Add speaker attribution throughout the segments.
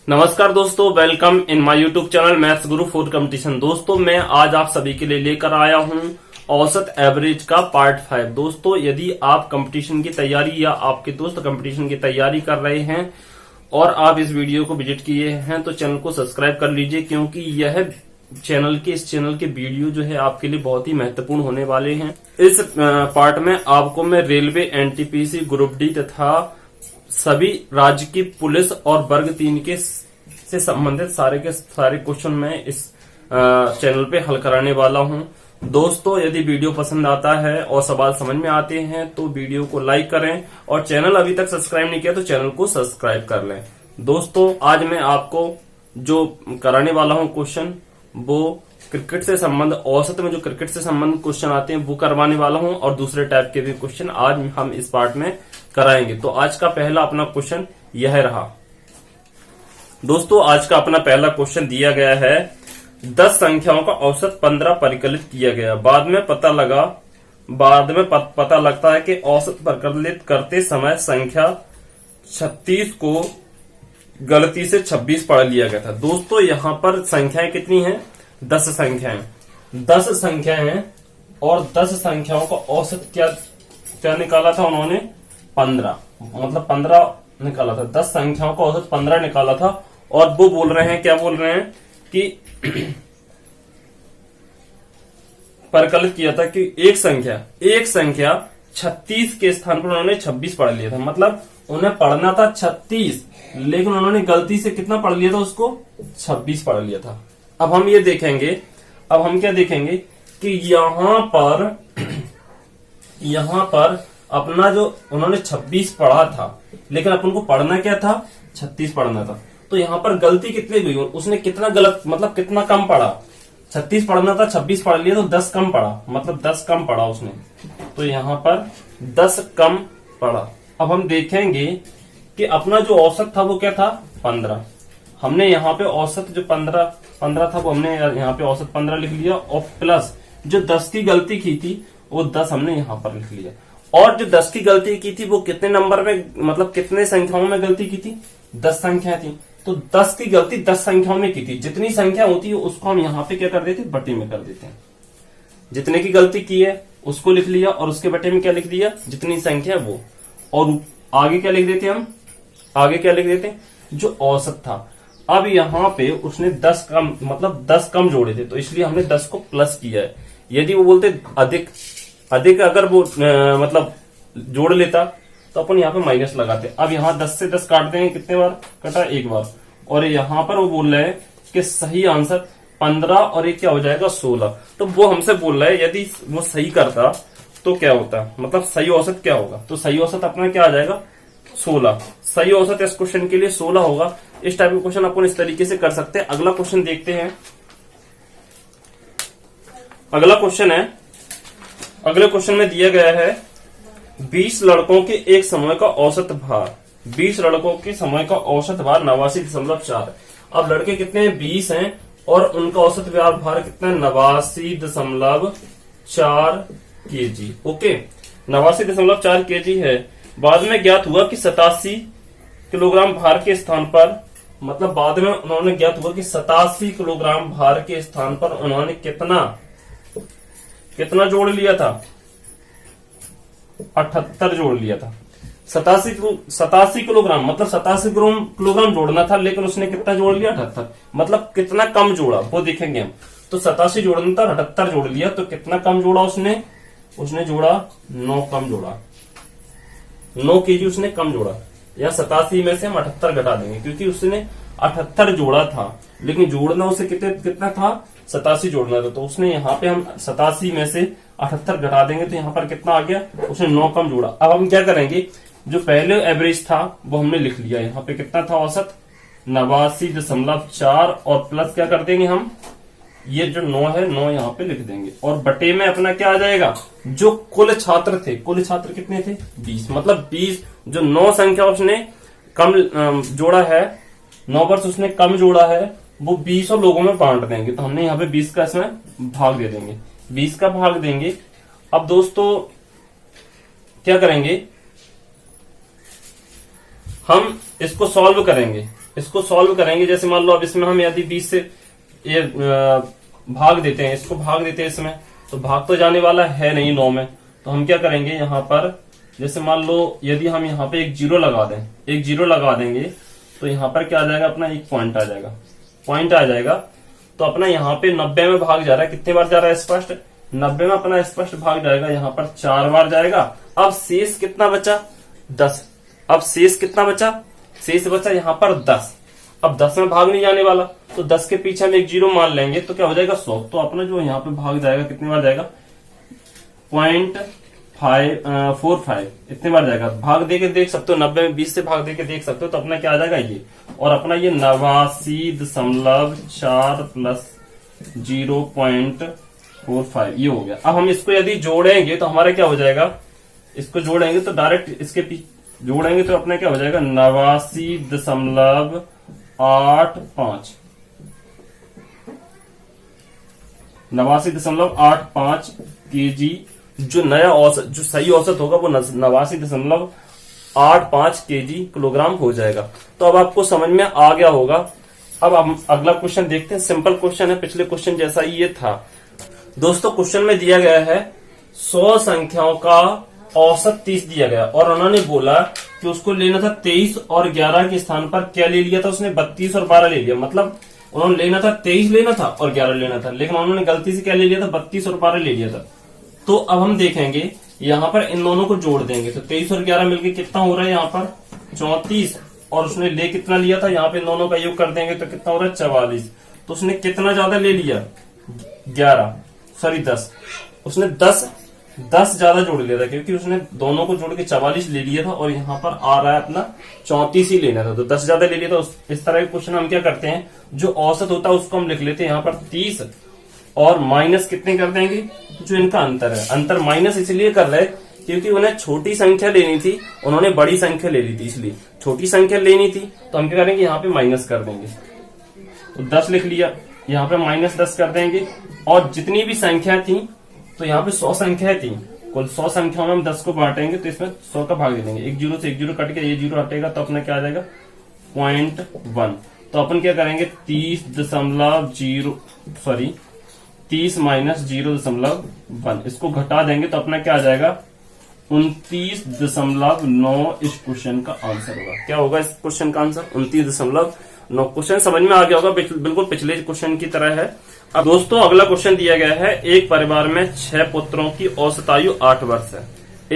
Speaker 1: नमस्कार दोस्तों, welcome in my YouTube channel maths Guru for competition. दोस्तों मैं आज आप सभी के लिए लेकर आया हूं औसत एवरेज का पार्ट 5। दोस्तों यदि आप कंपटीशन की तैयारी या आपके दोस्त कंपटीशन की तैयारी कर रहे हैं और आप इस वीडियो को विजिट किए हैं तो चैनल को सब्सक्राइब कर लीजिए, क्योंकि इस चैनल के वीडियो जो है आपके लिए बहुत ही महत्वपूर्ण होने वाले हैं। इस पार्ट में आपको मैं रेलवे, एनटीपीसी, ग्रुप डी तथा सभी राज्य की पुलिस और वर्ग 3 के से संबंधित सारे के सारे क्वेश्चन मैं इस चैनल पे हल कराने वाला हूं। दोस्तों यदि वीडियो पसंद आता है और सवाल समझ में आते हैं तो वीडियो को लाइक करें और चैनल अभी तक सब्सक्राइब नहीं किया तो चैनल को सब्सक्राइब कर लें। दोस्तों आज मैं आपको जो कराने वाला हूं क्वेश्चन वो क्रिकेट से संबंध, औसत में जो क्रिकेट से संबंधित क्वेश्चन आते हैं वो करवाने वाला हूं और दूसरे टाइप के भी क्वेश्चन आज हम इस पार्ट में कराएंगे। तो आज का पहला अपना क्वेश्चन यह रहा। दोस्तों आज का अपना पहला क्वेश्चन दिया गया है 10 संख्याओं का औसत 15 परिकलित किया गया। बाद में पता लगता है कि औसत परिकलित करते समय संख्या 36 को गलती से 26 पढ़ लिया गया था। दोस्तों यहाँ पर संख्याएं कितनी हैं? 10 संख्याएं। 10 संख्याएं हैं और 10 संख्याओं का औसत क्या निकाला था उन्होंने? 15, मतलब 15 निकाला था। 10 संख्याओं का औसत 15 निकाला था और वो बोल रहे हैं, क्या बोल रहे हैं कि परिकलित किया था कि एक संख्या 36 के स्थान पर उन्होंने 26 पढ़ लिया था। मतलब उन्हें पढ़ना था 36, लेकिन उन्होंने गलती से कितना पढ़ लिया था? उसको 26 पढ़ लिया था। अब हम क्या देखेंगे कि यहां पर अपना जो उन्होंने 26 पढ़ा था, लेकिन अपन को पढ़ना क्या था? 36 पढ़ना था। तो यहाँ पर गलती कितनी हुई? उसने कितना गलत, मतलब कितना कम पढ़ा? 36 पढ़ना था, 26 पढ़ लिया तो 10 कम पढ़ा, मतलब 10 कम पढ़ा उसने। तो यहाँ पर 10 कम पढ़ा। अब हम देखेंगे कि अपना जो औसत था वो क्या था? 15। हमने यहाँ पे औसत जो 15 था वो हमने यहाँ पे औसत 15 लिख लिया और प्लस जो 10 की गलती की थी वो 10 हमने यहाँ पर लिख लिया। और जो 10 की गलती की थी वो कितने नंबर में, मतलब कितने संख्याओं में गलती की थी? 10 संख्या थी। तो 10 की गलती 10 संख्याओं में की थी। जितनी संख्या होती है उसको हम यहाँ पे क्या कर देते? बटे में कर देते हैं। जितने की गलती की है उसको लिख लिया और उसके बटे में क्या लिख दिया? जितनी संख्या वो। और आगे क्या लिख देते हैं? जो औसत था। अब यहाँ पे उसने 10 कम, मतलब 10 कम जोड़े थे तो इसलिए हमने 10 को प्लस किया है। यदि वो बोलते अधिक अगर वो मतलब जोड़ लेता तो अपन यहाँ पे माइनस लगाते। अब यहाँ 10 से 10 काट देंगे, कितने बार कटा? एक बार। और यहाँ पर वो बोल रहे हैं कि सही आंसर 15 और एक क्या हो जाएगा? 16। तो वो हमसे बोल रहा है यदि वो सही करता तो क्या होता, मतलब सही औसत क्या होगा? तो सही औसत अपना क्या आ जाएगा? 16। सही औसत इस क्वेश्चन के लिए 16 होगा। इस टाइप के क्वेश्चन अपन इस तरीके से कर सकते हैं। अगला क्वेश्चन देखते हैं। अगले क्वेश्चन में दिया गया है 20 लड़कों के एक समूह का औसत भार। 20 लड़कों के समूह का औसत भार 89.4। अब लड़के कितने हैं? 20 हैं और उनका औसत भार कितना है? 89.4 kg। ओके, 89.4 kg है। बाद में ज्ञात हुआ कि 87 किलोग्राम भार के स्थान पर, मतलब बाद में उन्होंने ज्ञात हुआ कि 87 किलोग्राम भार के स्थान पर उन्होंने कितना जोड़ लिया था? 78 जोड़ लिया था। 87 किलोग्राम, मतलब 87 किलोग्राम जोड़ना था, लेकिन उसने कितना जोड़ लिया? 78। मतलब कितना कम जोड़ा वो देखेंगे हम। तो 87 जोड़ना था, 78 जोड़ लिया, तो कितना कम जोड़ा उसने जोड़ा 9 कम जोड़ा। 9 kg उसने कम जोड़ा। या 87 में से हम 78 घटा देंगे, क्योंकि उसने 78 जोड़ा था, लेकिन जोड़ना उसे कितना था? 87 जोड़ना था। तो उसने यहाँ पे हम 87 में से 78 घटा देंगे तो यहाँ पर कितना आ गया? उसने 9 कम जोड़ा। अब हम क्या करेंगे? जो पहले एवरेज था वो हमने लिख लिया। यहाँ पे कितना था औसत? 89.4 और प्लस क्या कर देंगे हम? ये जो 9 है 9 यहाँ पे लिख देंगे और बटे में अपना क्या आ जाएगा? जो कुल छात्र कितने थे? 20। मतलब 20 जो 9 संख्या उसने कम जोड़ा है, 9 वर्ष उसने कम जोड़ा है, वो 20 और लोगों में बांट देंगे। तो हमने यहाँ पे 20 का इसमें भाग दे देंगे, 20 का भाग देंगे। अब दोस्तों क्या करेंगे? हम इसको सॉल्व करेंगे। इसको सॉल्व करेंगे। जैसे मान लो अब इसमें हम यदि 20 से ये भाग देते हैं, इसको भाग देते हैं इसमें, तो भाग तो जाने वाला है नहीं 9 में। तो हम क्या करेंगे यहाँ पर, जैसे मान लो यदि हम यहाँ पे एक जीरो लगा दें, एक जीरो लगा देंगे, तो यहाँ पर क्या आ जाएगा अपना, एक पॉइंट आ जाएगा, पॉइंट आ जाएगा। तो अपना यहाँ पे 90 में भाग जा रहा है, कितने बार जा रहा है स्पष्ट, 90 में अपना स्पष्ट भाग जाएगा, यहाँ पर 4 बार जाएगा। अब शेष कितना बचा, 10। अब शेष कितना बचा, शेष बचा यहाँ पर 10। अब 10 में भाग नहीं जाने वाला, तो 10 के पीछे हम एक जीरो मान लेंगे, तो क्या हो जाएगा 100। तो अपना जो यहाँ पे भाग जाएगा कितनी बार जाएगा, 0.45 इतने बार जाएगा। भाग दे के देख सकते हो, 90 में 20 से भाग दे के देख सकते हो, तो अपना क्या आ जाएगा ये। और अपना ये 89.4 प्लस 0.45 ये हो गया। अब हम इसको यदि जोड़ेंगे तो हमारा क्या हो जाएगा, इसको जोड़ेंगे तो डायरेक्ट इसके जोड़ेंगे तो अपना क्या हो जाएगा 89.85 89.85 केजी। जो नया औसत, जो सही औसत होगा वो 89.85 केजी किलोग्राम हो जाएगा। तो अब आपको समझ में आ गया होगा। अब हम अगला क्वेश्चन देखते हैं। सिंपल क्वेश्चन है, पिछले क्वेश्चन जैसा ही ये था। दोस्तों क्वेश्चन में दिया गया है 100 संख्याओं का औसत 30 दिया गया, और उन्होंने बोला कि उसको लेना था 23 और 11 के स्थान पर क्या ले लिया था उसने, 32 और 12 ले लिया। मतलब उन्होंने लेना था 23 लेना था और 11 लेना था, लेकिन उन्होंने गलती से क्या ले लिया था, 32 और 12 ले लिया था। तो अब हम देखेंगे यहाँ पर इन दोनों को जोड़ देंगे, तो 23 और 11 मिलकर कितना हो रहा है यहाँ पर 34, और उसने ले कितना लिया था, यहाँ पे इन दोनों का योग कर देंगे तो कितना हो रहा है 44। तो उसने कितना ज्यादा ले लिया, 10, उसने 10 ज्यादा जोड़ लिया था, क्योंकि उसने दोनों को जोड़ के 44 ले लिया था, और यहाँ पर आ रहा है अपना 34 ही लेना था, तो 10 ज्यादा ले लिया था। इस तरह के क्वेश्चन हम क्या करते हैं, जो औसत होता है उसको हम लिख लेते हैं यहाँ पर 30, और माइनस कितने कर देंगे, जो इनका अंतर है। अंतर माइनस इसलिए कर रहे हैं क्योंकि उन्हें छोटी संख्या लेनी थी, उन्होंने बड़ी संख्या ले ली थी, इसलिए छोटी संख्या लेनी थी। तो हम क्या करेंगे, यहाँ पे माइनस कर देंगे, तो 10 लिख लिया, यहाँ पे -10 कर देंगे। और जितनी भी संख्या थी, तो यहाँ पे 100 संख्या थी, कुल 100 संख्याओं में हम 10 को बांटेंगे, तो इसमें 100 का भाग दे देंगे। एक जीरो से एक जीरो कट के ये जीरो हटेगा, तो अपना क्या आ जाएगा 0.1। तो अपन क्या करेंगे 30 माइनस 0.1, इसको घटा देंगे तो अपना क्या आ जाएगा 29.9 इस क्वेश्चन का आंसर होगा। क्या होगा इस क्वेश्चन का आंसर 29.9। क्वेश्चन समझ में आ गया होगा, बिल्कुल पिछले क्वेश्चन की तरह है। अब दोस्तों अगला क्वेश्चन दिया गया है, एक परिवार में 6 पुत्रों की औसत आयु 8 वर्ष है।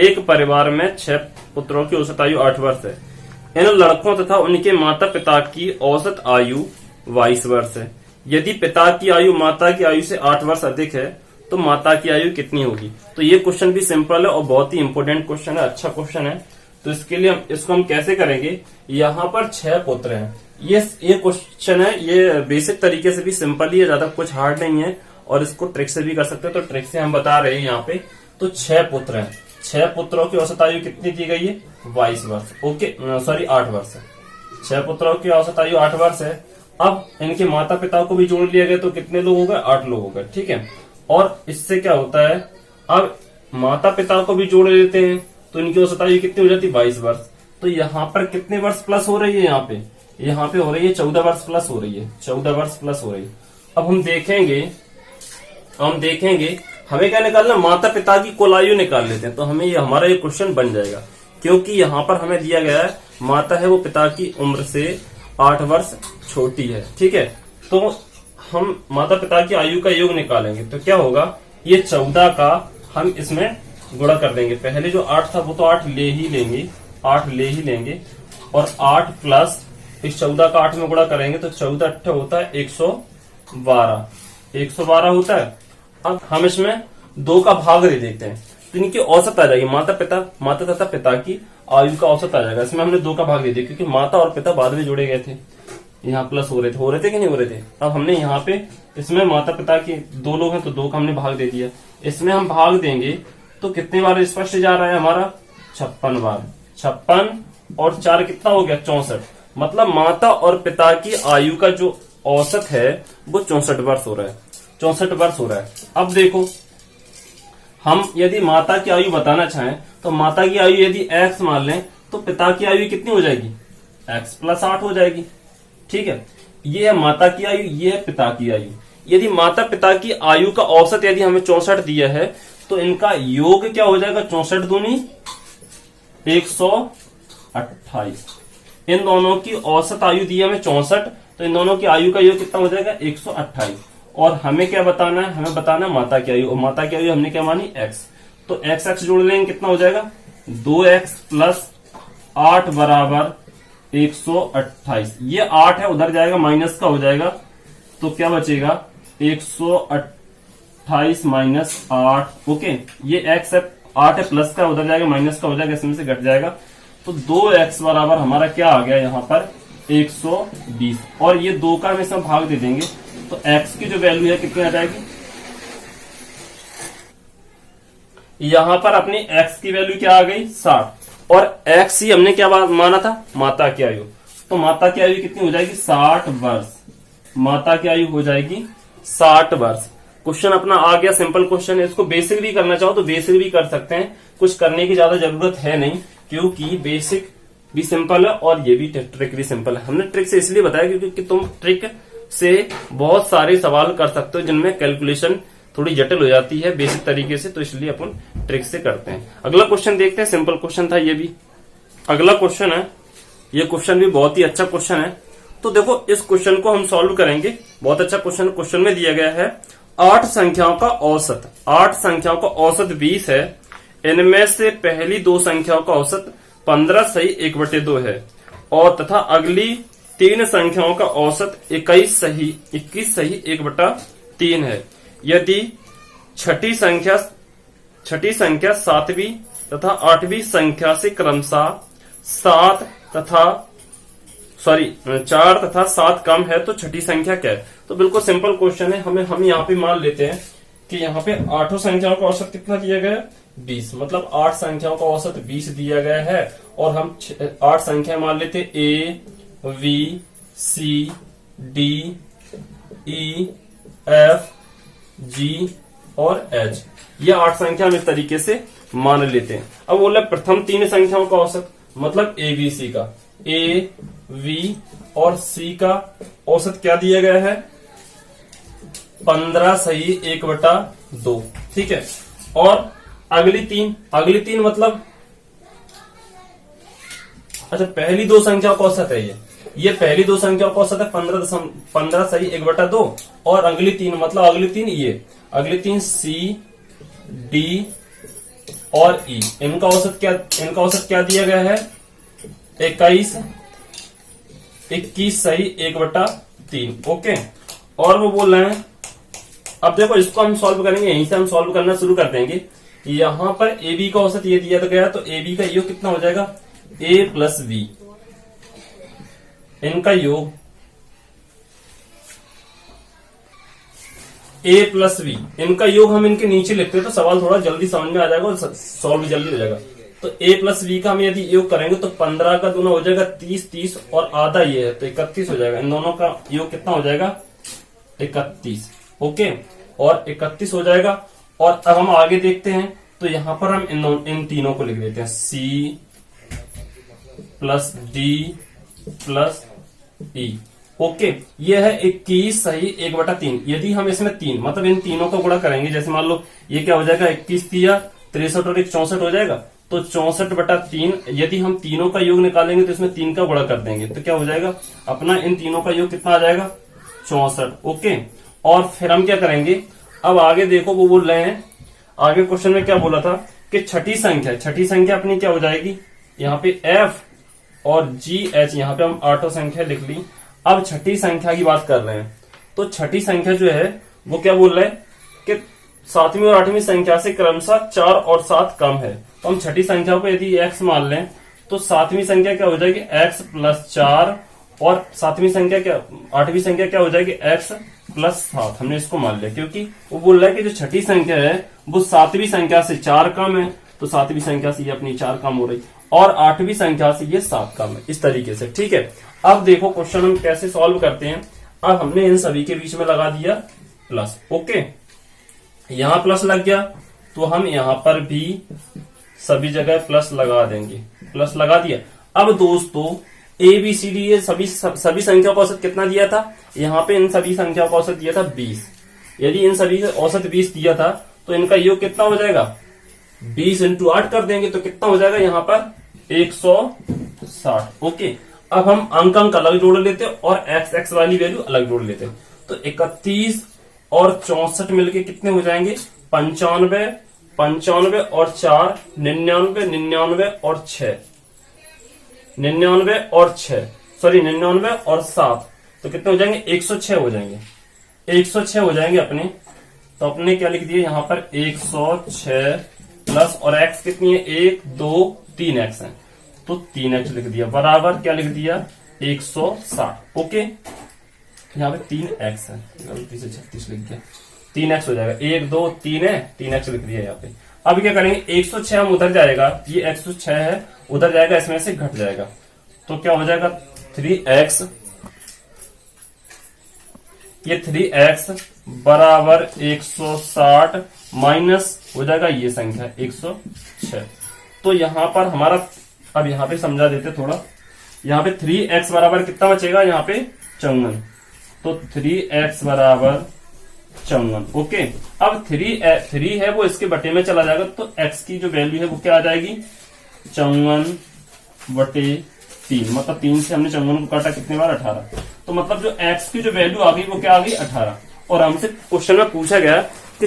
Speaker 1: एक परिवार में 6 पुत्रों की औसत आयु 8 वर्ष है। इन लड़कों तथा उनके माता पिता की औसत आयु 22 वर्ष है। यदि पिता की आयु माता की आयु से 8 वर्ष अधिक है तो माता की आयु कितनी होगी। तो ये क्वेश्चन भी सिंपल है और बहुत ही इंपोर्टेंट क्वेश्चन है, अच्छा क्वेश्चन है। तो इसके लिए इसको हम कैसे करेंगे, यहाँ पर 6 पुत्र हैं, ये क्वेश्चन है, ये बेसिक तरीके से भी सिंपल ही है, ज्यादा कुछ हार्ड नहीं है, और इसको ट्रिक से भी कर सकते हो। तो ट्रिक से हम बता रहे हैं यहाँ पे। तो 6 पुत्र हैं, 6 पुत्रों की औसत आयु कितनी दी गई है 22 वर्ष, ओके सॉरी 8 वर्ष है। 6 पुत्रों की औसत आयु 8 वर्ष है। अब इनके माता पिता को भी जोड़ लिया गया, तो कितने लोग हो गए 8 लोग हो गए, ठीक है। और इससे क्या होता है, अब माता पिता को भी जोड़ लेते हैं तो इनकी औसत आयु कितनी हो जाती है 22 वर्ष। तो यहाँ पर कितने वर्ष प्लस हो रही है, यहाँ पे हो रही है 14 वर्ष प्लस हो रही है, 14 वर्ष प्लस हो रही है। अब हम देखेंगे हमें क्या निकालना, माता पिता की कुल आयु निकाल लेते हैं, तो हमें ये हमारा ये क्वेश्चन बन जाएगा। क्योंकि यहाँ पर हमें दिया गया है माता है वो पिता की उम्र से 8 वर्ष छोटी है, ठीक है। तो हम माता पिता की आयु का योग निकालेंगे, तो क्या होगा, ये 14 का हम इसमें गुणा कर देंगे। पहले जो 8 था वो तो 8 ले ही लेंगे, और 8 प्लस इस 14 का 8 में गुणा करेंगे तो 14 8 होता है 112 होता है। अब हम इसमें 2 का भाग दे देते हैं, तो इनकी औसत आ जाएगी, माता तथा पिता की आयु का औसत आ जाएगा। इसमें हमने 2 का भाग दे दिया, क्योंकि माता और पिता बाद में जोड़े गए थे, यहाँ प्लस हो रहे थे कि नहीं हो रहे थे। अब हमने यहाँ पे इसमें माता पिता की 2 लोग हैं, तो 2 का हमने भाग दे दिया। इसमें हम भाग देंगे तो कितने बार स्पष्ट जा रहा है हमारा 56 बार, 56 और 4 कितना हो गया 64। मतलब माता और पिता की आयु का जो औसत है वो 64 वर्ष हो रहा है, 64 वर्ष हो रहा है। अब देखो, हम यदि माता की आयु बताना चाहें तो माता की आयु यदि x मान लें तो पिता की आयु कितनी हो जाएगी, x + 8 हो जाएगी, ठीक है। ये है माता की आयु, ये है पिता की आयु। यदि माता पिता की आयु का औसत यदि हमें 64 दिया है तो इनका योग क्या हो जाएगा, 64 दूनी 128। इन दोनों की औसत आयु दी है हमें 64, तो इन दोनों की आयु का योग कितना हो जाएगा 128। और हमें क्या बताना है, हमें बताना है माता की आयु, और माता की आयु हमने क्या मानी x। तो x जोड़ लेंगे कितना हो जाएगा 2x प्लस 8 बराबर 128। ये 8 है, उधर जाएगा माइनस का हो जाएगा, तो क्या बचेगा 128 माइनस 8। ओके, ये x है, 8 है, प्लस का उधर जाएगा माइनस का हो जाएगा, इसमें से घट जाएगा। तो 2x बराबर हमारा क्या आ गया यहाँ पर 120, और ये 2 का हम इसमें भाग दे देंगे तो x की जो वैल्यू है कितनी आ जाएगी, यहां पर अपनी x की वैल्यू क्या आ गई 60, और x ही हमने क्या माना था माता की आयु। तो माता की आयु कितनी हो जाएगी 60 वर्ष, माता की आयु हो जाएगी 60 वर्ष। क्वेश्चन अपना आ गया, सिंपल क्वेश्चन है। इसको बेसिक भी करना चाहो तो बेसिक भी कर सकते हैं, कुछ करने की ज्यादा जरूरत है नहीं, क्योंकि बेसिक भी सिंपल है और ये भी ट्रिक भी सिंपल है। हमने ट्रिक से इसलिए बताया क्योंकि तुम ट्रिक से बहुत सारे सवाल कर सकते हो जिनमें कैलकुलेशन थोड़ी जटिल हो जाती है बेसिक तरीके से, तो इसलिए अपन ट्रिक से करते हैं। अगला क्वेश्चन देखते हैं, सिंपल क्वेश्चन था ये भी। अगला क्वेश्चन है, ये क्वेश्चन भी बहुत ही अच्छा क्वेश्चन है। तो देखो इस क्वेश्चन को हम सॉल्व करेंगे, बहुत अच्छा क्वेश्चन। क्वेश्चन में दिया गया है 8 संख्याओं का औसत, 8 संख्याओं का औसत 20 है, इनमें से पहली 2 संख्याओं का औसत 15 सही 1/2 है, और तथा अगली 3 संख्याओं का औसत 21 सही 1/3 है। यदि छठी संख्या 7वीं तथा 8वीं संख्या से क्रमशः 4 तथा 7 कम है तो छठी संख्या क्या है। तो बिल्कुल सिंपल क्वेश्चन है। हम यहाँ पे मान लेते हैं कि यहाँ पे 8 संख्याओं का औसत कितना दिया गया है 20, मतलब 8 संख्याओं का औसत 20 दिया गया है, और हम 8 संख्या मान लेते हैं A, V, C, D, E, F, G और H। ये 8 संख्या हम इस तरीके से मान लेते हैं। अब बोला प्रथम 3 संख्याओं का औसत, मतलब A, B, C का, A, V और C का औसत क्या दिया गया है 15 सही 1/2। ठीक है, और अगली तीन मतलब अच्छा पहली 2 संख्याओं का औसत है ये पहली 2 संख्याओं का औसत है 15 सही 1/2, और अगली 3 मतलब अगली 3 C, D और E, इनका औसत क्या दिया गया है 21 सही 1/3। ओके, और वो बोल रहे हैं, अब देखो इसको हम सॉल्व करेंगे, यहीं से हम सॉल्व करना शुरू कर देंगे। यहां पर ए बी का औसत ये दिया गया, तो ए बी का योग कितना हो जाएगा a प्लस बी, इनका योग a प्लस बी, इनका योग हम इनके नीचे लिखते हैं तो सवाल थोड़ा जल्दी समझ में आ जाएगा और सॉल्व जल्दी हो जाएगा। तो a प्लस बी का हम यदि योग करेंगे तो 15 का दूना हो जाएगा 30 और आधा ये है तो 31 हो जाएगा। इन दोनों का योग कितना हो जाएगा 31। ओके, और 31 हो जाएगा। और अब हम आगे देखते हैं, तो यहां पर हम इन तीनों को लिख देते हैं C plus D plus E। Okay, ये है 21 सही 1/3। यदि हम इसमें 3 मतलब इन तीनों को गुणा करेंगे, जैसे मान लो ये क्या हो जाएगा 21 3 63 और 1 64 हो जाएगा, तो 64/3। यदि हम तीनों का योग निकालेंगे तो इसमें 3 का गुणा कर देंगे तो क्या हो जाएगा अपना इन तीनों का योग कितना आ जाएगा 64। ओके, और फिर हम क्या करेंगे, अब आगे देखो वो बोल रहे हैं, आगे क्वेश्चन में क्या बोला था कि छठी संख्या अपनी क्या हो जाएगी, यहाँ पे F और G H, यहाँ पे हम 8 संख्या लिख ली। अब छठी संख्या की बात कर रहे हैं, तो छठी संख्या जो है वो क्या बोल रहे हैं कि 7वीं और 8वीं संख्या से क्रमशः 4 और 7 कम है। तो हम छठी संख्या को यदि x मान लें तो 7वीं संख्या क्या हो जाएगी x प्लस 4, और 8वीं संख्या क्या हो जाएगी x प्लस 7। हमने इसको मान लिया क्योंकि वो बोल रहा है कि जो छठी संख्या है वो 7वीं संख्या से 4 कम है, तो 7वीं संख्या से ये अपनी 4 कम हो रही, और 8वीं संख्या से ये 7 कम है, इस तरीके से। ठीक है, अब देखो क्वेश्चन हम कैसे सॉल्व करते हैं। अब हमने इन सभी के बीच में लगा दिया प्लस। ओके, यहां प्लस लग गया तो हम यहां पर भी सभी जगह प्लस लगा देंगे, प्लस लगा दिया। अब दोस्तों ए बी सी डी ये सभी संख्याओं का औसत कितना दिया था, यहाँ पे इन सभी संख्याओं का औसत दिया था 20। यदि इन सभी का औसत 20 दिया था तो इनका योग कितना हो जाएगा, 20 इंटू 8 कर देंगे तो कितना हो जाएगा यहाँ पर 160। ओके, अब हम अंक अलग जोड़ लेते और एक्स एक्स वाली वैल्यू अलग जोड़ लेते। तो 31 और 64 मिलके कितने हो जाएंगे, 95, 95 और 4 99, 99 और 6 99 और 6 सॉरी 99 और 7 तो कितने हो जाएंगे, 106 हो जाएंगे, 106 हो जाएंगे अपने। तो अपने क्या लिख दिए यहाँ पर 106 प्लस और x कितनी है, 1 2 3 x है तो 3x लिख दिया बराबर क्या लिख दिया 160। ओके, यहाँ पे 3x है, गलती से 36 लिख गया, 3x हो जाएगा, 1 2 3 है 3x लिख दिया यहाँ पे। अब क्या करेंगे, 106 हम उधर जाएगा, ये 106 है उधर जाएगा, इसमें से घट जाएगा तो क्या हो जाएगा 3x, ये 3x बराबर 160 माइनस हो जाएगा ये संख्या 106। तो यहां पर हमारा, अब यहां पे समझा देते थोड़ा, यहां पे 3x बराबर कितना बचेगा, यहाँ पे 54, तो 3x बराबर 54। ओके, अब 3 है वो इसके बटे में चला जाएगा तो x की जो वैल्यू है वो क्या आ जाएगी, 54/3, मतलब 3 से हमने 54 को काटा कितने बार, 18। तो मतलब जो x की जो वैल्यू आ गई वो क्या आ गई, 18। और हमसे क्वेश्चन में पूछा गया कि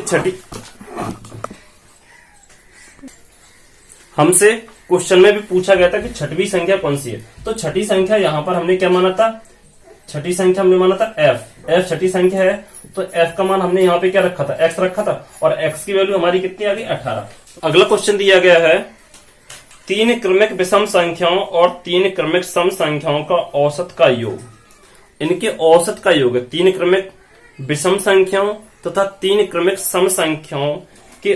Speaker 1: हमसे क्वेश्चन में भी पूछा गया था कि छठवीं संख्या कौन सी है। तो छठी संख्या यहां पर हमने क्या माना था, छठी संख्या हमने माना था f छठी संख्या है तो f का मान हमने यहाँ पे क्या रखा था, x रखा था और x की वैल्यू हमारी कितनी आ गई, 18। अगला क्वेश्चन दिया गया है, 3 क्रमिक विषम संख्याओं और 3 क्रमिक सम संख्याओं का औसत का योग, इनके औसत का योग है 3 क्रमिक विषम संख्याओं तथा 3 क्रमिक सम संख्याओं के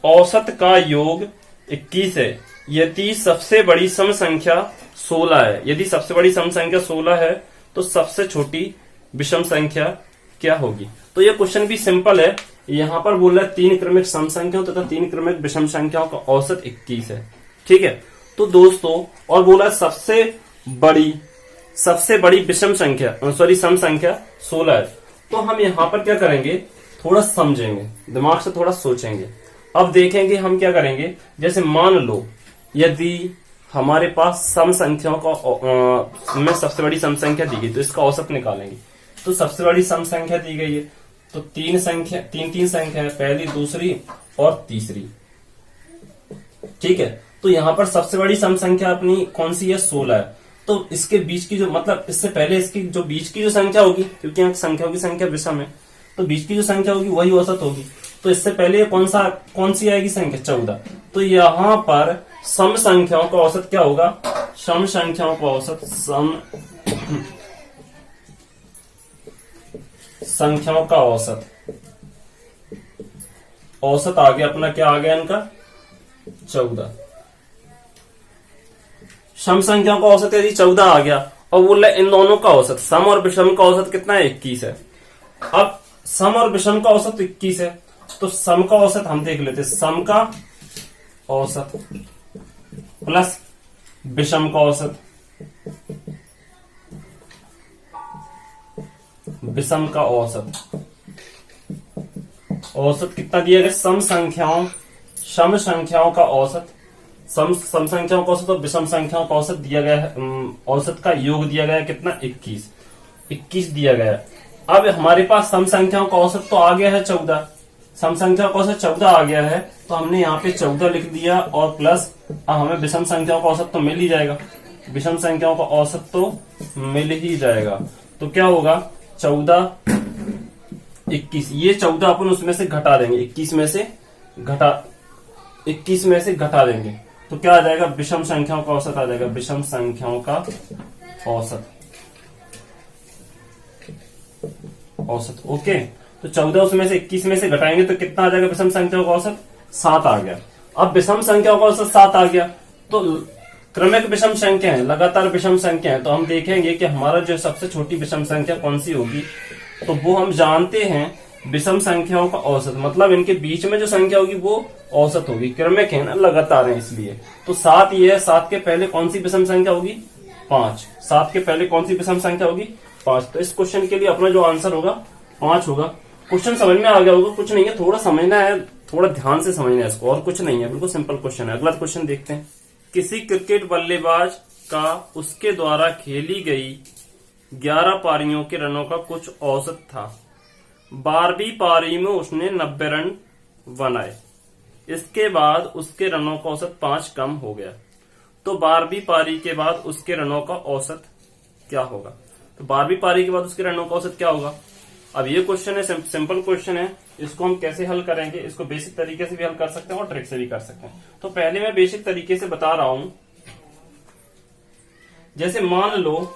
Speaker 1: औसत का योग 21 है यदि सबसे बड़ी सम संख्या 16 है। यदि सबसे बड़ी सम संख्या 16 है तो सबसे छोटी विषम संख्या क्या होगी। तो यह क्वेश्चन भी सिंपल है, यहां पर बोल रहा है 3 क्रमिक सम संख्याओं तथा 3 क्रमिक विषम संख्याओं का औसत 21 है। ठीक है, तो दोस्तों और बोला सबसे बड़ी विषम संख्या सम संख्या 16 है। तो हम यहां पर क्या करेंगे, थोड़ा समझेंगे, दिमाग से थोड़ा सोचेंगे। अब देखेंगे हम क्या करेंगे, जैसे मान लो यदि हमारे पास सम संख्याओं का में सबसे बड़ी सम संख्या दी गई तो इसका औसत निकालेंगे। तो सबसे बड़ी सम संख्या दी गई है तो तीन संख्या है, पहली दूसरी और तीसरी। ठीक है, तो यहां पर सबसे बड़ी सम संख्या अपनी कौन सी है, 16 है। तो इसके बीच की जो मतलब इससे पहले इसकी जो बीच की जो संख्या होगी, क्योंकि यहाँ संख्याओं की संख्या विषम है तो बीच की जो संख्या होगी वही औसत होगी। तो इससे पहले कौन सी आएगी संख्या, 14। तो यहां पर सम संख्याओं का औसत क्या होगा, सम संख्याओं का औसत संख्याओं का औसत आ गया अपना, क्या आ गया इनका 14। सम संख्याओं का औसत यदि 14 आ गया और बोल रहे इन दोनों का औसत, सम और विषम का औसत कितना है, 21 है। अब सम और विषम का औसत 21 है तो सम का औसत हम देख लेते, सम का औसत प्लस विषम का औसत, विषम का औसत कितना दिया गया, सम संख्याओं का औसत, सम संख्याओं का औसत और विषम संख्याओं का औसत दिया गया है, औसत का योग दिया गया है कितना, 21 दिया गया है। अब हमारे पास सम संख्याओं का औसत तो आ गया है 14, सम संख्या का औसत 14 आ गया है तो हमने यहाँ पे 14 लिख दिया और प्लस हमें विषम संख्याओं का औसत तो मिल ही जाएगा, विषम संख्याओं का औसत तो मिल ही जाएगा। तो क्या होगा 14 21, ये 14 अपन उसमें से घटा देंगे, 21 में से घटा देंगे तो क्या आ जाएगा, विषम संख्याओं का औसत आ जाएगा, विषम संख्याओं का औसत। ओके, तो 14 उसमें से 21 में से घटाएंगे तो कितना आ जाएगा, विषम संख्याओं का औसत 7 आ गया। अब विषम संख्याओं का औसत 7 आ गया तो क्रमिक विषम संख्या है, लगातार विषम संख्या है, तो हम देखेंगे कि हमारा जो सबसे छोटी विषम संख्या कौन सी होगी। तो वो हम जानते हैं विषम संख्याओं का औसत, मतलब इनके बीच में जो संख्या होगी वो औसत होगी, क्रमिक है ना, लगातार है इसलिए। तो 7 ये है, 7 के पहले कौन सी विषम संख्या होगी, 5। 7 के पहले कौन सी विषम संख्या होगी? 5। तो इस क्वेश्चन के लिए अपना जो आंसर होगा 5 होगा। क्वेश्चन समझ में आ गया होगा, कुछ नहीं है, थोड़ा समझना है, थोड़ा ध्यान से समझना है इसको, और कुछ नहीं है, बिल्कुल सिंपल क्वेश्चन है। अगला क्वेश्चन देखते हैं। किसी क्रिकेट बल्लेबाज का उसके द्वारा खेली गई 11 पारियों के रनों का कुछ औसत था। 12वीं पारी में उसने 90 रन बनाए। इसके बाद उसके रनों का औसत 5 कम हो गया। तो 12वीं पारी के बाद उसके रनों का औसत क्या होगा? तो 12वीं पारी के बाद उसके रनों का औसत क्या होगा? अब ये क्वेश्चन है, सिंपल क्वेश्चन है, इसको हम कैसे हल करेंगे? इसको बेसिक तरीके से भी हल कर सकते हैं और ट्रिक से भी कर सकते हैं। तो पहले मैं बेसिक तरीके से बता रहा हूं। जैसे मान लो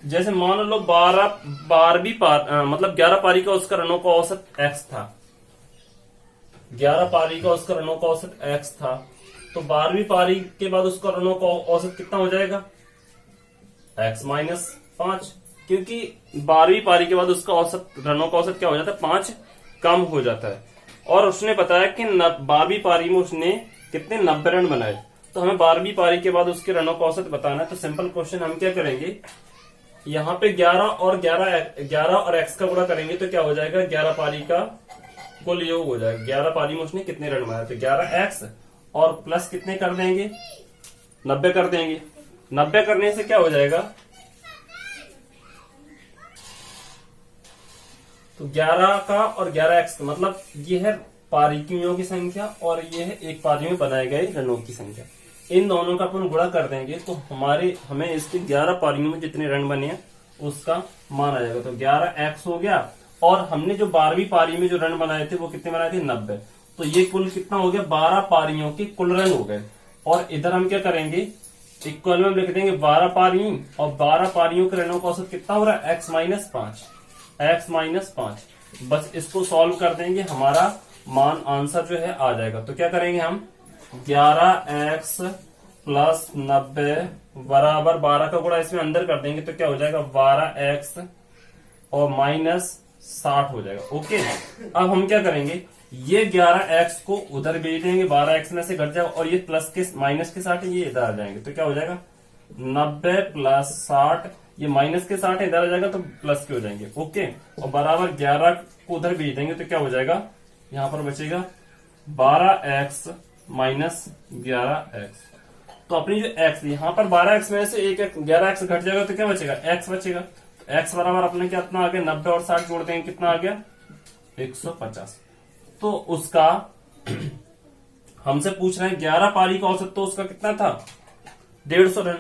Speaker 1: 11 पारी का उसका रनों का औसत x था। 11 पारी का उसका रनों का औसत x था। तो 12वीं पारी के बाद उसका रनों का औसत कितना हो जाएगा? x माइनस 5, क्योंकि 12वीं पारी के बाद उसका औसत रनों का औसत क्या हो जाता है? 5 कम हो जाता है। और उसने बताया कि 12वीं पारी में उसने कितने 90 रन बनाए। तो हमें 12वीं पारी के बाद उसके रनों का औसत बताना है। तो सिंपल क्वेश्चन हम क्या करेंगे, यहाँ पे 11 और x का गुणा करेंगे तो क्या हो जाएगा? 11 पारी का कुल योग हो जाएगा। 11 पारी में उसने कितने रन बनाए? तो 11x और प्लस कितने कर देंगे? 90 कर देंगे। 90 करने से क्या हो जाएगा? तो 11 का और 11x मतलब ये है पारियों की संख्या और ये है एक पारी में बनाए गए रनों की संख्या। इन दोनों का अपन गुणा कर देंगे तो हमें इसके 11 पारियों में जितने रन बने हैं उसका मान आ जाएगा। तो 11x हो गया और हमने जो 12वीं पारी में जो रन बनाए थे वो कितने बनाए थे? 90। तो ये कुल कितना हो गया? 12 पारियों के कुल रन हो गए। और इधर हम क्या करेंगे, इक्वल में लिख देंगे 12 पारी और 12 पारियों के रनों का औसत कितना हो रहा है? x minus 5। बस इसको सॉल्व कर देंगे, हमारा मान आंसर जो है आ जाएगा। तो क्या करेंगे हम, 11x प्लस 90 बराबर 12 का गुणा इसमें अंदर कर देंगे तो क्या हो जाएगा? 12x और माइनस 60 हो जाएगा। ओके, अब हम क्या करेंगे, ये 11x को उधर भेज देंगे, 12x में से घट जाएगा और ये प्लस के माइनस के 60 ये इधर आ जाएंगे तो क्या हो जाएगा? 90 प्लस 60, ये माइनस के 60 इधर आ जाएगा तो प्लस के हो जाएंगे। ओके, और बराबर 11 को उधर भेज देंगे तो क्या हो जाएगा? यहां पर बचेगा 12x माइनस 11x। तो अपनी जो x यहां पर 12x में से 11x घट जाएगा तो क्या बचेगा? x बचेगा। x बराबर अपने क्या इतना आ गया? 90 और 60 जोड़ देंगे कितना आ गया? 150। तो उसका हमसे पूछ रहे हैं 11 पारी का औसत, तो उसका कितना था? 150 रन।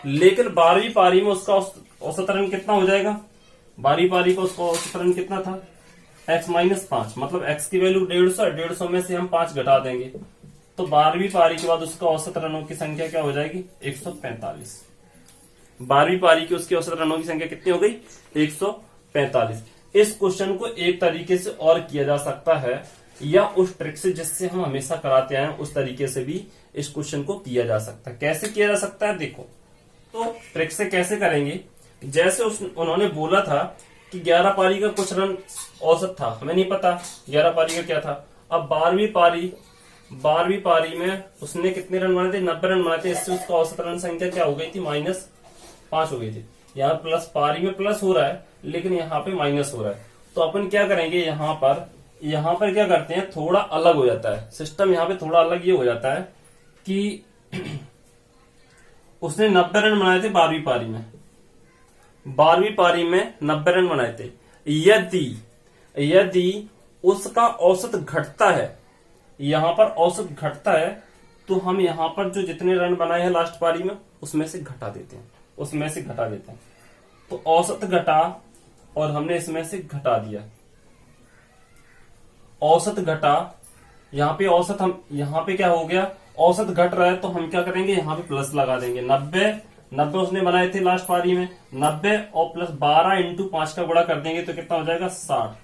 Speaker 1: लेकिन 12वीं पारी में उसका औसत रन कितना हो जाएगा? 12वीं पारी का उसका औसत रन कितना था? x माइनस 5, मतलब x की वैल्यू 150 में से हम 5 घटा देंगे तो 12वीं पारी के बाद उसका औसत रनों की संख्या क्या हो जाएगी? 145। 12वीं पारी की उसकी औसत रनों की संख्या कितनी हो गई? 145। इस क्वेश्चन को एक तरीके से और किया जा सकता है, या उस ट्रिक से जिससे हम हमेशा कराते आए उस तरीके से भी इस क्वेश्चन को किया जा सकता है। कैसे किया जा सकता है देखो, तो ट्रिक से कैसे करेंगे, जैसे उन्होंने बोला था कि 11 पारी का कुछ रन औसत था, हमें नहीं पता 11 पारी का क्या था। अब 12वीं पारी में उसने कितने रन बनाए थे? 90 रन बनाए थे। इससे उसका औसत रन संख्या क्या हो गई थी? माइनस 5 हो गई थी। यहाँ प्लस पारी में प्लस हो रहा है लेकिन यहाँ पे माइनस हो रहा है। तो अपन क्या करेंगे, यहाँ पर क्या करते हैं, थोड़ा अलग हो जाता है सिस्टम। यहाँ पे थोड़ा अलग ये हो जाता है कि उसने 90 रन बनाए थे 12वीं पारी में। 12वीं पारी में 90 रन बनाए थे। यदि उसका औसत घटता है, यहां पर औसत घटता है, तो हम यहां पर जो जितने रन बनाए हैं लास्ट पारी में उसमें से घटा देते हैं। तो औसत घटा और हमने इसमें से घटा दिया। औसत घटा, यहां पे क्या हो गया, औसत घट रहा है तो हम क्या करेंगे, यहां पे प्लस लगा देंगे। 90 उसने बनाए थे लास्ट पारी में, 90 और प्लस 12 इंटू 5 का गुणा कर देंगे तो कितना हो जाएगा? 60।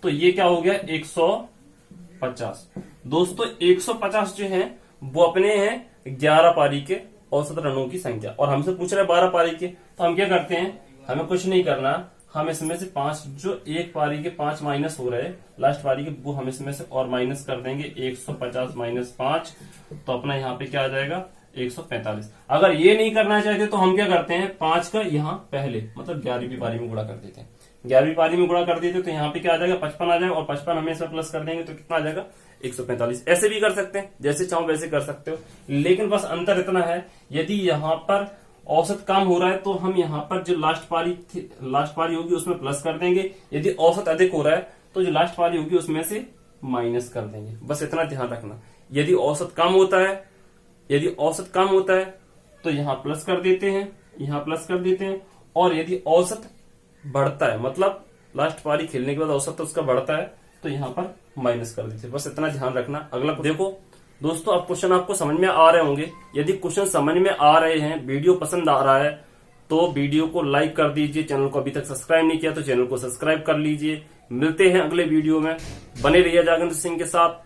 Speaker 1: तो ये क्या हो गया? 150। दोस्तों 150 जो है वो अपने हैं 11 पारी के औसत रनों की संख्या, और हमसे पूछ रहा है 12 पारी के। तो हम क्या करते हैं, हमें कुछ नहीं करना, हम इसमें से 5 जो एक पारी के 5 माइनस हो रहे हैं लास्ट पारी के, वो हम इसमें से और माइनस कर देंगे। 150 माइनस 5 तो अपना यहाँ पे क्या आ जाएगा? 145। अगर ये नहीं करना चाहते तो हम क्या करते हैं, 5 का यहाँ पहले मतलब 11वीं पारी में गुणा कर देते हैं। 11वीं पारी में गुणा कर देते तो यहाँ पे क्या आ जाएगा, 55 आ जाएगा, और 55 हमें इसमें प्लस कर देंगे तो कितना आ जाएगा, 145। ऐसे भी कर सकते हैं, जैसे चाहो वैसे कर सकते हो, लेकिन बस अंतर इतना है, यदि यहाँ पर औसत काम हो रहा है तो हम यहाँ पर जो लास्ट पारी होगी उसमें प्लस कर देंगे, यदि औसत अधिक हो रहा है तो जो लास्ट पारी होगी उसमें से माइनस कर देंगे। बस इतना ध्यान रखना। यदि औसत कम होता है तो यहाँ प्लस कर देते हैं, यहाँ प्लस कर देते हैं, और यदि औसत बढ़ता है मतलब लास्ट पारी खेलने के बाद औसत तो उसका बढ़ता है तो यहाँ पर माइनस कर देते हैं। बस इतना ध्यान रखना। अगला देखो दोस्तों, अब क्वेश्चन आपको समझ में आ रहे होंगे। यदि क्वेश्चन समझ में आ रहे हैं, वीडियो पसंद आ रहा है तो वीडियो को लाइक कर दीजिए। चैनल को अभी तक सब्सक्राइब नहीं किया तो चैनल को सब्सक्राइब कर लीजिए। मिलते हैं अगले वीडियो में, बने रहिए जागेंद्र सिंह के साथ।